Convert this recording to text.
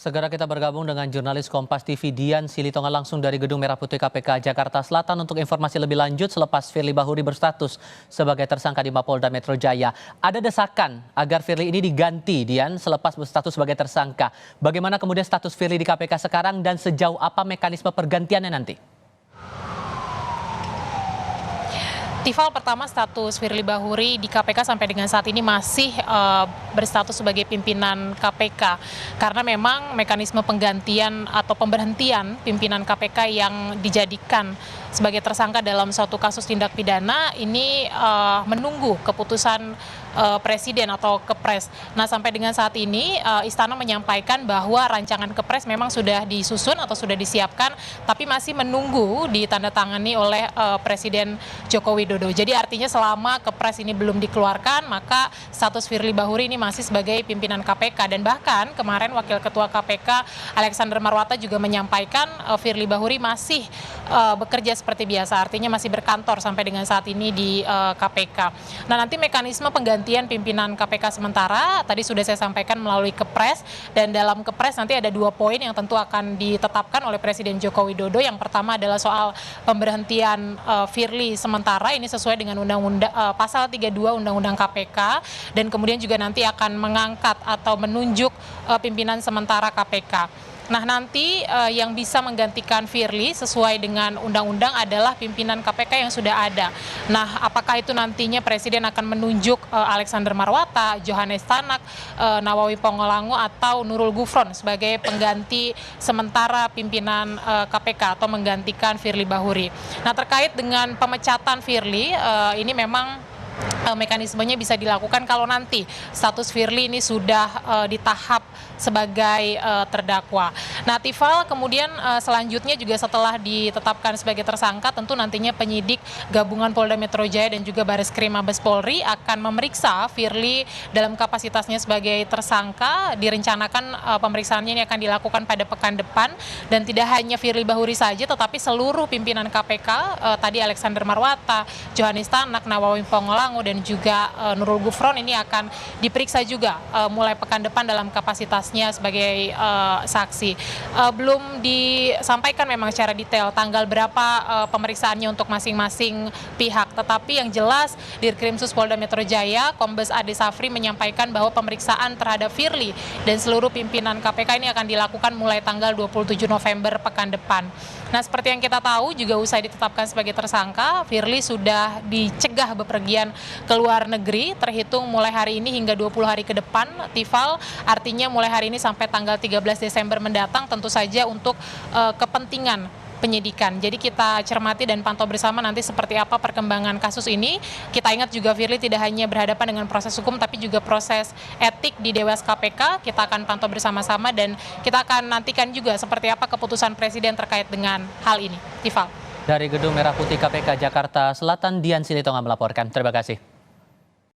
Segera kita bergabung dengan jurnalis Kompas TV Dian Silitonga langsung dari Gedung Merah Putih KPK Jakarta Selatan untuk informasi lebih lanjut selepas Firly Bahuri berstatus sebagai tersangka di Mapolda Metro Jaya. Ada desakan agar Firly ini diganti, Dian, selepas berstatus sebagai tersangka. Bagaimana kemudian status Firly di KPK sekarang dan sejauh apa mekanisme pergantiannya nanti? Tifal, pertama status Firly Bahuri di KPK sampai dengan saat ini masih berstatus sebagai pimpinan KPK karena memang mekanisme penggantian atau pemberhentian pimpinan KPK yang dijadikan sebagai tersangka dalam suatu kasus tindak pidana ini menunggu keputusan Presiden atau Kepres. Nah, sampai dengan saat ini Istana menyampaikan bahwa rancangan Kepres memang sudah disusun atau sudah disiapkan, tapi masih menunggu ditandatangani oleh Presiden Joko Widodo. Jadi artinya selama Kepres ini belum dikeluarkan, maka status Firly Bahuri ini masih sebagai pimpinan KPK. Dan bahkan kemarin Wakil Ketua KPK Alexander Marwata juga menyampaikan Firly Bahuri masih bekerja seperti biasa, artinya masih berkantor sampai dengan saat ini di KPK. Nah, nanti mekanisme penggantian pimpinan KPK sementara tadi sudah saya sampaikan melalui Kepres, dan dalam Kepres nanti ada 2 poin yang tentu akan ditetapkan oleh Presiden Joko Widodo. Yang pertama adalah soal pemberhentian Firly sementara, ini sesuai dengan Undang-Undang Pasal 32 Undang-Undang KPK, dan kemudian juga nanti akan mengangkat atau menunjuk pimpinan sementara KPK. Nah, nanti yang bisa menggantikan Firly sesuai dengan undang-undang adalah pimpinan KPK yang sudah ada. Nah, apakah itu nantinya Presiden akan menunjuk Alexander Marwata, Johannes Tanak, Nawawi Ponggolango, atau Nurul Gufron sebagai pengganti sementara pimpinan KPK atau menggantikan Firly Bahuri. Nah, terkait dengan pemecatan Firly, ini memang mekanismenya bisa dilakukan kalau nanti status Firly ini sudah di tahap sebagai terdakwa. Nah, Tifal, kemudian selanjutnya juga setelah ditetapkan sebagai tersangka, tentu nantinya penyidik gabungan Polda Metro Jaya dan juga Bareskrim Mabes Polri akan memeriksa Firly dalam kapasitasnya sebagai tersangka. Direncanakan pemeriksaannya ini akan dilakukan pada pekan depan, dan tidak hanya Firly Bahuri saja, tetapi seluruh pimpinan KPK, tadi Alexander Marwata, Johannes Tanak, Nawawi Ponggolango, dan juga Nurul Gufron ini akan diperiksa juga mulai pekan depan dalam kapasitasnya sebagai saksi. Belum disampaikan memang secara detail tanggal berapa pemeriksaannya untuk masing-masing pihak, tetapi yang jelas Dirkrimsus Polda Metro Jaya Kombes Ade Safri menyampaikan bahwa pemeriksaan terhadap Firly dan seluruh pimpinan KPK ini akan dilakukan mulai tanggal 27 November pekan depan. Nah, seperti yang kita tahu juga usai ditetapkan sebagai tersangka, Firly sudah dicegah bepergian ke luar negeri terhitung mulai hari ini hingga 20 hari ke depan, Tifal. Artinya mulai hari ini sampai tanggal 13 Desember mendatang, tentu saja untuk kepentingan penyidikan. Jadi kita cermati dan pantau bersama nanti seperti apa perkembangan kasus ini. Kita ingat juga Firly tidak hanya berhadapan dengan proses hukum, tapi juga proses etik di Dewas KPK. Kita akan pantau bersama-sama dan kita akan nantikan juga seperti apa keputusan Presiden terkait dengan hal ini. Tifal. Dari Gedung Merah Putih KPK Jakarta Selatan, Dian Silitonga melaporkan. Terima kasih.